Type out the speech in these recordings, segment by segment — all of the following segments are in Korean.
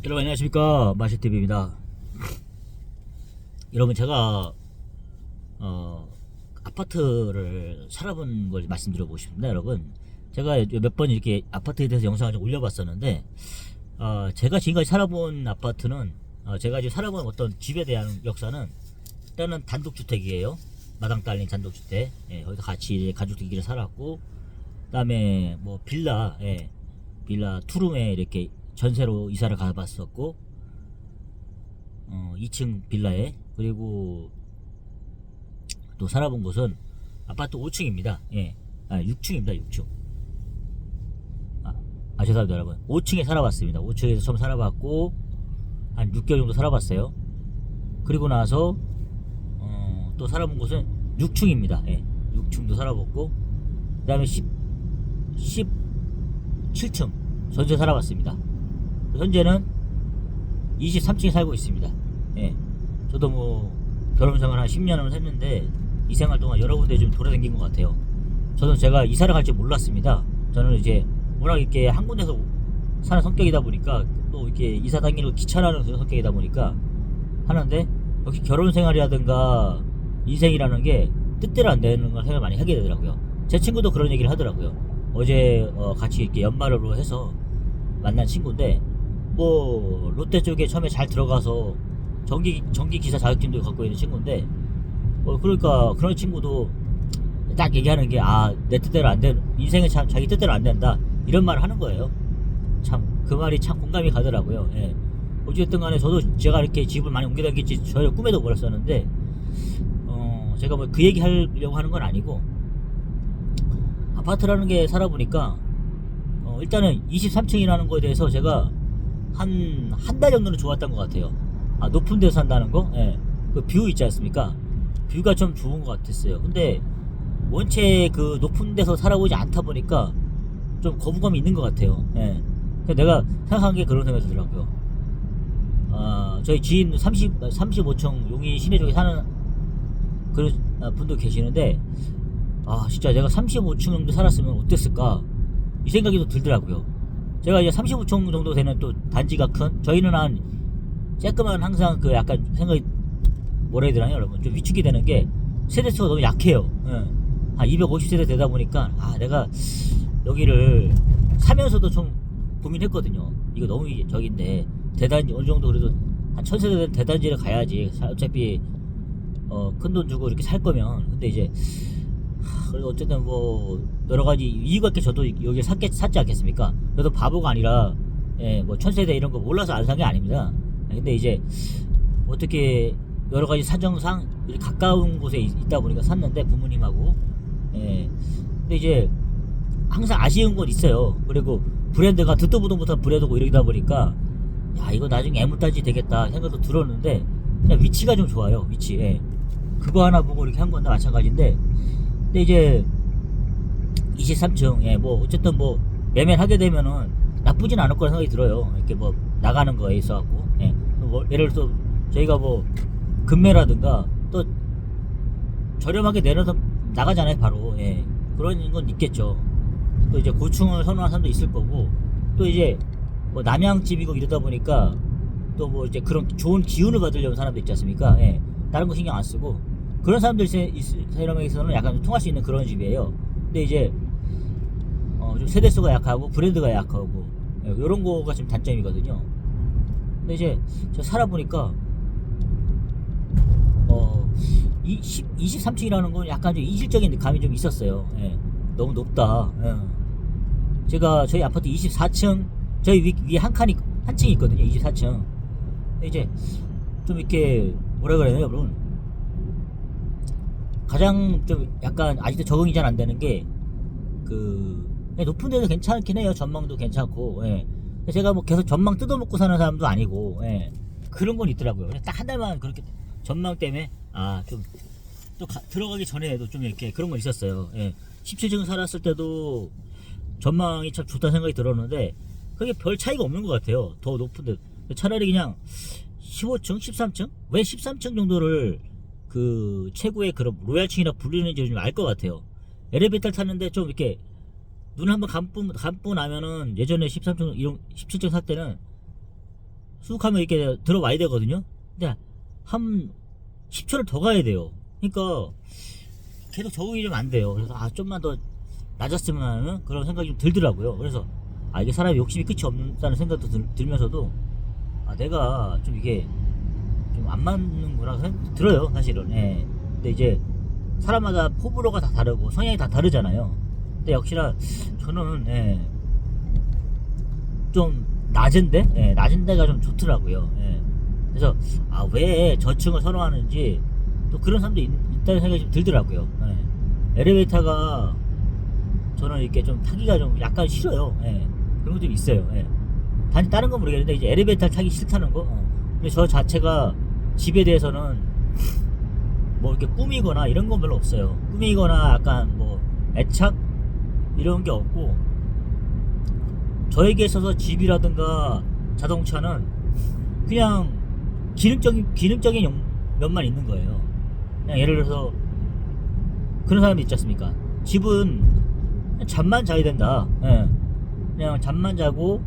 여러분 안녕하십니까, 마시TV입니다. 여러분 제가 아파트를 살아본 걸 말씀드려보고 싶습니다. 여러분 제가 몇 번 이렇게 아파트에 대해서 영상을 좀 올려봤었는데, 제가 지금까지 살아본 아파트는, 제가 지금 살아본 어떤 집에 대한 역사는, 일단은 단독주택이에요. 마당 딸린 단독주택. 예, 거기서 같이 가족들끼리 살았고, 그 다음에 뭐 빌라, 예, 빌라 투룸에 이렇게 전세로 이사를 가봤었고, 2층 빌라에. 그리고 또 살아본 곳은 아파트 5층입니다. 예, 6층입니다. 6층. 죄송합니다 여러분, 5층에 살아봤습니다. 5층에서 처음 살아봤고 한 6개월 정도 살아봤어요. 그리고 나서 또 살아본 곳은 6층입니다. 예, 6층도 살아봤고, 그 다음에 17층 전세 살아봤습니다. 현재는 23층에 살고 있습니다. 예, 저도 뭐 결혼생활 한 10년을 했는데 이 생활 동안 여러 군데 좀 돌아다닌 것 같아요. 저는 제가 이사를 갈 줄 몰랐습니다. 저는 이제 워낙 이렇게 한 군데서 사는 성격이다 보니까, 또 이렇게 이사 다니는 거 귀찮아하는 그런 성격이다 보니까 하는데, 역시 결혼생활이라든가 인생이라는 게 뜻대로 안 되는 걸 생각을 많이 하게 되더라고요. 제 친구도 그런 얘기를 하더라고요. 어제 같이 이렇게 연말로 해서 만난 친구인데, 뭐 롯데 쪽에 처음에 잘 들어가서 전기 기사 자격증도 갖고 있는 친구인데, 그러니까 그런 친구도 딱 얘기하는 게, 내 뜻대로 안 되는 인생은 참 자기 뜻대로 안 된다, 이런 말을 하는 거예요. 참 그 말이 참 공감이 가더라고요. 예. 어쨌든 간에 저도 제가 이렇게 집을 많이 옮겨 다닐지 전혀 꿈에도 몰랐었는데, 제가 뭐 그 얘기 하려고 하는 건 아니고, 아파트라는 게 살아보니까, 일단은 23층이라는 거에 대해서 제가 한 달 정도는 좋았던 것 같아요. 높은 데서 산다는 거. 예. 그 뷰 있지 않습니까? 뷰가 좀 좋은 것 같았어요. 근데 원체 그 높은 데서 살아보지 않다 보니까 좀 거부감이 있는 것 같아요. 예. 내가 생각한 게 그런 생각이 들더라고요. 저희 지인 35층 용인 시내 쪽에 사는 그런 분도 계시는데, 진짜 내가 35층 정도 살았으면 어땠을까, 이 생각이 또 들더라고요. 제가 이제 35층 정도 되는 또 단지가 큰, 저희는 한 쬐끄만, 항상 그 약간 생각이, 뭐라 해야 되나요 여러분, 좀 위축이 되는 게 세대수가 너무 약해요. 예. 한 250세대 되다 보니까, 내가 여기를 사면서도 좀 고민했거든요. 이거 너무 저긴데, 대단지 어느 정도 그래도 한 1000세대 된 대단지를 가야지, 어차피 큰 돈 주고 이렇게 살 거면. 근데 이제 그래도 어쨌든 뭐 여러 가지 이유가 있게 저도 여기 샀지 않겠습니까? 저도 바보가 아니라, 뭐 1000세대 이런 거 몰라서 안 산 게 아닙니다. 근데 이제 어떻게 여러 가지 사정상 이렇게 가까운 곳에 있다 보니까 샀는데, 부모님하고. 근데 이제 항상 아쉬운 건 있어요. 그리고 브랜드가 듣도 보도 못한 브랜드고 이러다 보니까, 이거 나중에 애물단지 되겠다 생각도 들었는데, 그냥 위치가 좀 좋아요. 위치. 예. 그거 하나 보고 이렇게 한 건데 마찬가지인데, 근데 이제 23층, 뭐 어쨌든 뭐 매매를 하게 되면은 나쁘진 않을 거라 생각이 들어요. 이렇게 뭐 나가는 거에 있어갖고. 뭐 예를 들어서 저희가 뭐 금매라든가 또 저렴하게 내려서 나가잖아요, 바로. 그런 건 있겠죠. 또 이제 고층을 선호하는 사람도 있을 거고, 또 이제 뭐 남양집이고 이러다 보니까 또 뭐 이제 그런 좋은 기운을 받으려는 사람도 있지 않습니까? 다른 거 신경 안 쓰고, 그런 사람에게서는 약간 좀 통할 수 있는 그런 집이에요. 근데 이제 좀 세대수가 약하고 브랜드가 약하고, 이런 거가 지금 단점이거든요. 근데 이제 제가 살아보니까 23층이라는 건 약간 좀 이질적인 감이 좀 있었어요. 너무 높다. 제가 저희 아파트 24층, 저희 위에 한 층이 있거든요. 24층. 근데 이제 좀 이렇게 뭐라 그래야 되나요 여러분, 가장 좀 약간 아직도 적응이 잘 안 되는 게, 높은 데도 괜찮긴 해요. 전망도 괜찮고. 제가 뭐 계속 전망 뜯어먹고 사는 사람도 아니고, 그런 건 있더라고요. 딱 한 달만 그렇게 전망 때문에, 좀 또 들어가기 전에도 좀 이렇게 그런 건 있었어요. 17층 살았을 때도 전망이 참 좋다는 생각이 들었는데, 그게 별 차이가 없는 것 같아요. 더 높은데. 차라리 그냥 15층, 13층? 왜 13층 정도를 그 최고의 그런 로얄층이라 불리는지 좀 알 것 같아요. 엘리베이터를 탔는데 좀 이렇게 눈 한번 감고 나면은, 예전에 13층, 17층 살 때는 쑥 하면 이렇게 들어와야 되거든요. 근데 한 10초를 더 가야 돼요. 그러니까 계속 적응이 좀 안 돼요. 그래서 좀만 더 낮았으면 하는 그런 생각이 좀 들더라고요. 그래서 이게 사람이 욕심이 끝이 없다는 생각도 들면서도 내가 좀 이게 좀 안 맞는구나 생각도 들어요, 사실은. 예. 근데 이제 사람마다 호불호가 다 다르고 성향이 다 다르잖아요. 근데 역시나 저는 좀 낮은데, 낮은 데가 좀 좋더라고요. 그래서 왜 저층을 선호하는지 또 그런 사람도 있다는 생각이 좀 들더라고요. 엘리베이터가 저는 이렇게 좀 타기가 좀 약간 싫어요. 그런 것도 있어요. 단지 다른 건 모르겠는데 이제 엘리베이터 타기 싫다는 거. 근데 저 자체가 집에 대해서는 뭐 이렇게 꾸미거나 이런 건 별로 없어요. 꾸미거나 약간 뭐 애착 이런 게 없고, 저에게 있어서 집이라든가 자동차는 그냥 기능적인 면만 있는 거예요. 그냥 예를 들어서 그런 사람도 있지 않습니까? 집은 그냥 잠만 자야 된다. 그냥 잠만 자고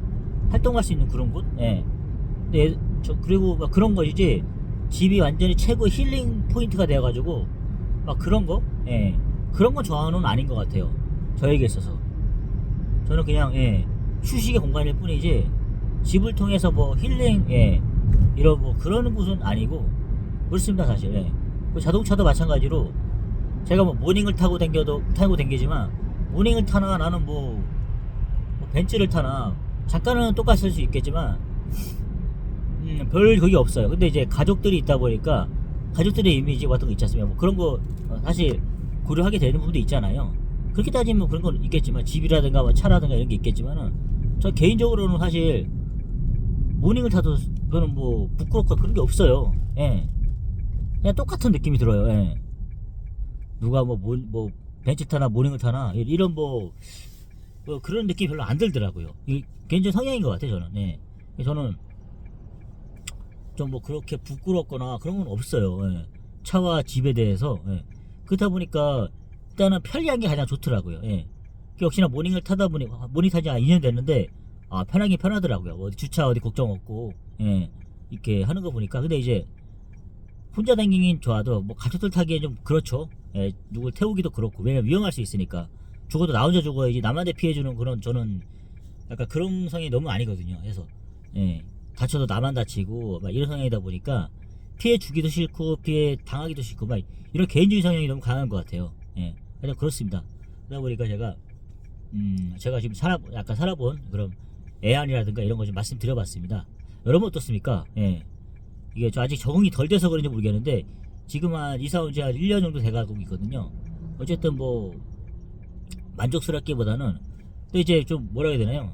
활동할 수 있는 그런 곳. 근데 그리고 막 그런 거지. 집이 완전히 최고 힐링 포인트가 되어가지고 막 그런 거. 그런 건 저는 아닌 것 같아요. 저에게 있어서 저는 그냥 휴식의 공간일 뿐이지 집을 통해서 뭐 힐링 이런 뭐 그런 곳은 아니고 그렇습니다, 사실. 그 자동차도 마찬가지로 제가 뭐 모닝을 타고 댕기지만 모닝을 타나 나는 뭐 벤츠를 타나 잠깐은 똑같을 수 있겠지만 별 그게 없어요. 근데 이제 가족들이 있다 보니까 가족들의 이미지 같은 거 있지 않습니까? 뭐 그런 거 사실 고려하게 되는 부분도 있잖아요. 그렇게 따지면 그런 건 있겠지만 집이라든가 뭐 차라든가 이런 게 있겠지만은 저 개인적으로는 사실 모닝을 타도 저는 뭐 부끄럽고 그런 게 없어요. 그냥 똑같은 느낌이 들어요. 누가 뭐 벤츠 타나 모닝을 타나 이런 뭐 그런 느낌이 별로 안 들더라고요. 개인적인 성향인 것 같아요, 저는. 저는 좀 뭐 그렇게 부끄럽거나 그런 건 없어요. 차와 집에 대해서. 그렇다 보니까 일단은 편리한 게 가장 좋더라고요. 역시나 모닝을 타다 보니 모닝 타지 2년 됐는데 편하긴 편하더라고요. 어디 주차 어디 걱정 없고 이렇게 하는 거 보니까. 근데 이제 혼자 다니긴 좋아도 뭐 가족들 타기엔 좀 그렇죠. 누굴 태우기도 그렇고, 왜냐면 위험할 수 있으니까. 죽어도 나 혼자 죽어야지 남한테 피해주는 그런, 저는 약간 그런 성향이 너무 아니거든요. 그래서 다쳐도 나만 다치고 막 이런 성향이다 보니까 피해 주기도 싫고 피해 당하기도 싫고 막 이런 개인주의 성향이 너무 강한 것 같아요. 그냥 그렇습니다. 그러다 보니까 제가 지금 약간 살아본 그런 애안이라든가 이런 거 좀 말씀드려봤습니다. 여러분 어떻습니까? 이게 저 아직 적응이 덜 돼서 그런지 모르겠는데 지금 이사 온 지 한 1년 정도 돼가고 있거든요. 어쨌든 뭐 만족스럽기보다는 또 이제 좀 뭐라 해야 되나요?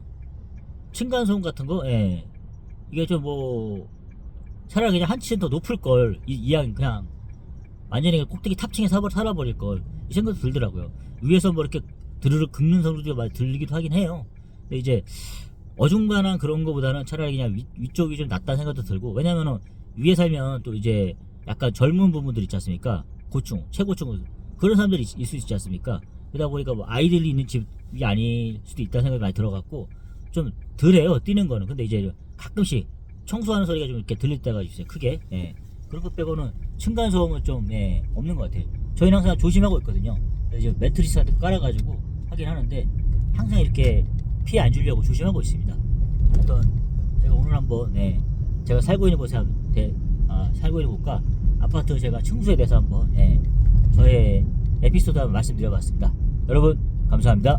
층간소음 같은 거, 이게 좀 뭐 차라리 그냥 한층 더 높을 걸, 이왕 그냥 완전히 꼭대기 탑층에 살아버릴 걸, 이 생각도 들더라고요. 위에서 뭐 이렇게 드르륵 긁는 소리도 많이 들리기도 하긴 해요. 근데 이제 어중간한 그런 거보다는 차라리 그냥 위쪽이 좀 낫다는 생각도 들고, 왜냐면은 위에 살면 또 이제 약간 젊은 부분들 있지 않습니까? 고층, 최고층 그런 사람들이 있을 수 있지 않습니까? 그러다 보니까 뭐 아이들이 있는 집이 아닐 수도 있다는 생각이 많이 들어갖고 좀 덜해요, 뛰는 거는. 근데 이제 가끔씩 청소하는 소리가 좀 이렇게 들릴 때가 있어요, 크게. 그런 것 빼고는 층간소음은 좀 없는 것 같아요. 저희는 항상 조심하고 있거든요. 그래서 이제 매트리스 같은 거 깔아가지고 하긴 하는데 항상 이렇게 피해 안 주려고 조심하고 있습니다. 어떤 제가 오늘 한번 제가 살고 있는 곳과 아파트 제가 층수에 대해서 한번 저의 에피소드 한번 말씀드려봤습니다. 여러분 감사합니다.